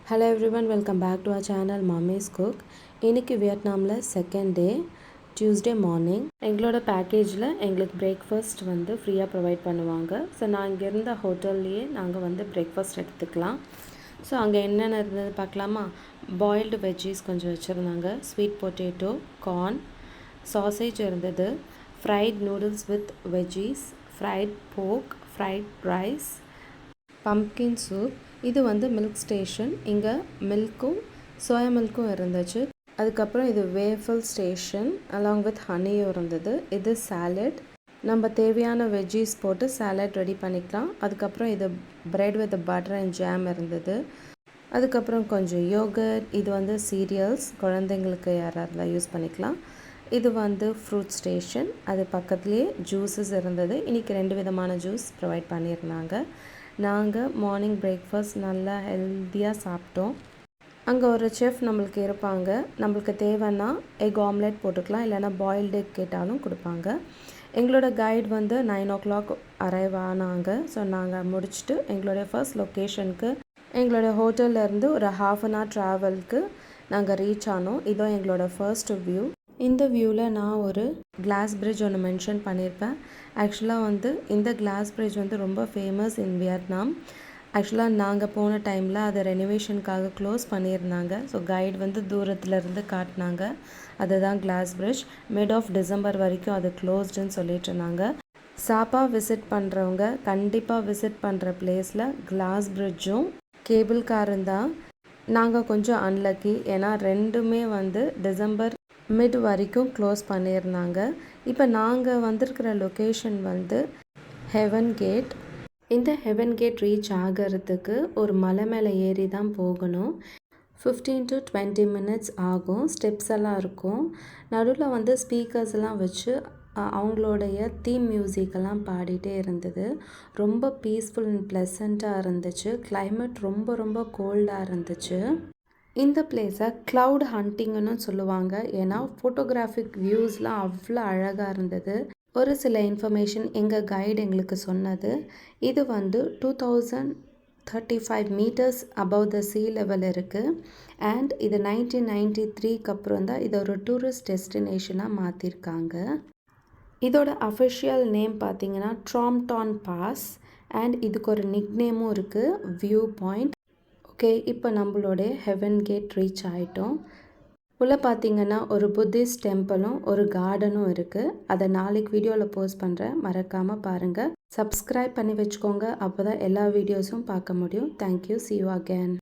Hello everyone, welcome back to our channel Mommy's Cook. இன்னைக்கு வியட்நாமில் second day Tuesday morning எங்களோட பேக்கேஜில் எங்களுக்கு breakfast வந்து ஃப்ரீயாக ப்ரொவைட் பண்ணுவாங்க. ஸோ நான் இங்கே இருந்த ஹோட்டல்லையே நாங்கள் வந்து பிரேக்ஃபாஸ்ட் எடுத்துக்கலாம். ஸோ அங்கே என்னென்ன இருந்தது பார்க்கலாமா? பாயில்டு வெஜ்ஜீஸ் கொஞ்சம் வச்சுருந்தாங்க, ஸ்வீட் பொட்டேட்டோ, கார்ன், சாசேஜ் இருந்தது, fried noodles with veggies, fried pork, fried rice, pumpkin soup. இது வந்து மில்க் ஸ்டேஷன். இங்கே மில்க்கும் சோயா மில்க்கும் இருந்துச்சு. அதுக்கப்புறம் இது வேஃபல் ஸ்டேஷன் அலாங் வித் ஹனியும் இருந்தது. இது சாலட், நம்ம தேவையான வெஜ்ஜீஸ் போட்டு சாலட் ரெடி பண்ணிக்கலாம். அதுக்கப்புறம் இது bread with butter and jam இருந்தது. அதுக்கப்புறம் கொஞ்சம் யோகர்ட், இது வந்து சீரியல்ஸ், குழந்தைங்களுக்கு யாராவது யூஸ் பண்ணிக்கலாம். இது வந்து ஃப்ரூட் ஸ்டேஷன், அது பக்கத்துலேயே ஜூஸஸ் இருந்தது. இன்றைக்கி 2 விதமான ஜூஸ் ப்ரொவைட் பண்ணியிருந்தாங்க. நாங்கள் மார்னிங் பிரேக்ஃபாஸ்ட் நல்லா ஹெல்த்தியாக சாப்பிட்டோம். அங்கே ஒரு செஃப் நம்மளுக்கு இருப்பாங்க. நம்மளுக்கு தேவைன்னா எக் ஆம்லெட் போட்டுக்கலாம், இல்லைனா பாயில்டு எக் கேட்டாலும் கொடுப்பாங்க. எங்களோட கைட் வந்து 9 o'clock அரைவ் ஆனாங்க. ஸோ நாங்கள் முடிச்சுட்டு எங்களுடைய ஃபர்ஸ்ட் லொக்கேஷனுக்கு எங்களோட ஹோட்டல்லேருந்து ஒரு 1/2 hour ட்ராவலுக்கு நாங்கள் ரீச் ஆனோம். இதோ எங்களோட ஃபர்ஸ்ட் வியூ. இந்த வியூவில் நான் ஒரு கிளாஸ் பிரிட்ஜ் ஒன்று மென்ஷன் பண்ணியிருப்பேன். ஆக்சுவலாக வந்து இந்த கிளாஸ் பிரிட்ஜ் வந்து ரொம்ப ஃபேமஸ் இன் வியட்நாம். ஆக்சுவலாக நாங்கள் போன டைமில் அதை ரெனோவேஷனுக்காக க்ளோஸ் பண்ணியிருந்தாங்க. ஸோ கைடு வந்து தூரத்துலேருந்து காட்டினாங்க. அதுதான் glass bridge. Mid of December வரைக்கும் அது க்ளோஸ்டுன்னு சொல்லிட்டு இருந்தாங்க. சாப்பா விசிட் பண்ணுறவங்க கண்டிப்பாக விசிட் பண்ணுற பிளேஸில் கிளாஸ் பிரிட்ஜும் கேபிள் காரும் தான். நாங்கள் கொஞ்சம் அன்லக்கி, ஏன்னா ரெண்டுமே வந்து டிசம்பர் மிட் வரைக்கும் க்ளோஸ் பண்ணியிருந்தாங்க. இப்போ நாங்கள் வந்திருக்கிற லொக்கேஷன் வந்து ஹெவன் கேட். இந்த ஹெவன் கேட் ரீச் ஆகிறதுக்கு ஒரு மலை மேலே ஏறி தான் போகணும். 15 to 20 minutes ஆகும். ஸ்டெப்ஸ் எல்லாம் இருக்கும். நடுவில் வந்து ஸ்பீக்கர்ஸ் எல்லாம் வச்சு அவங்களுடைய தீம் மியூசிக்கெல்லாம் பாடிட்டே இருந்தது. ரொம்ப பீஸ்ஃபுல் அண்ட் ப்ளசண்ட்டாக இருந்துச்சு. கிளைமேட் ரொம்ப ரொம்ப கோல்டாக இருந்துச்சு. இந்த பிளேஸை க்ளவுட் ஹண்டிங்னு சொல்லுவாங்க. ஏன்னா ஃபோட்டோகிராஃபிக் வியூஸ்லாம் அவ்வளோ அழகாக இருந்தது. ஒரு சில இன்ஃபர்மேஷன் எங்கள் கைடு எங்களுக்கு சொன்னது, இது வந்து 2035 meters above the sea level இருக்குது. அண்ட் இது 1993க்கு அப்புறம் தான் இதை ஒரு டூரிஸ்ட் டெஸ்டினேஷனாக மாற்றிருக்காங்க. இதோட அஃபிஷியல் நேம் பார்த்தீங்கன்னா ட்ராம்டான் பாஸ். அண்ட் இதுக்கு ஒரு நிக் நேமும் இருக்குது, வியூ பாயிண்ட். ஓகே, இப்போ நம்மளோடைய ஹெவன் கேட் ரீச் ஆகிட்டோம். உள்ளே பார்த்தீங்கன்னா ஒரு புத்திஸ்ட் டெம்பிளும் ஒரு கார்டனும் இருக்குது. அதை நாளைக்கு வீடியோவில் போஸ்ட் பண்ணுறேன், மறக்காமல் பாருங்கள். சப்ஸ்கிரைப் பண்ணி வச்சுக்கோங்க, அப்போ தான் எல்லா வீடியோஸும் பார்க்க முடியும். Thank you, see you again.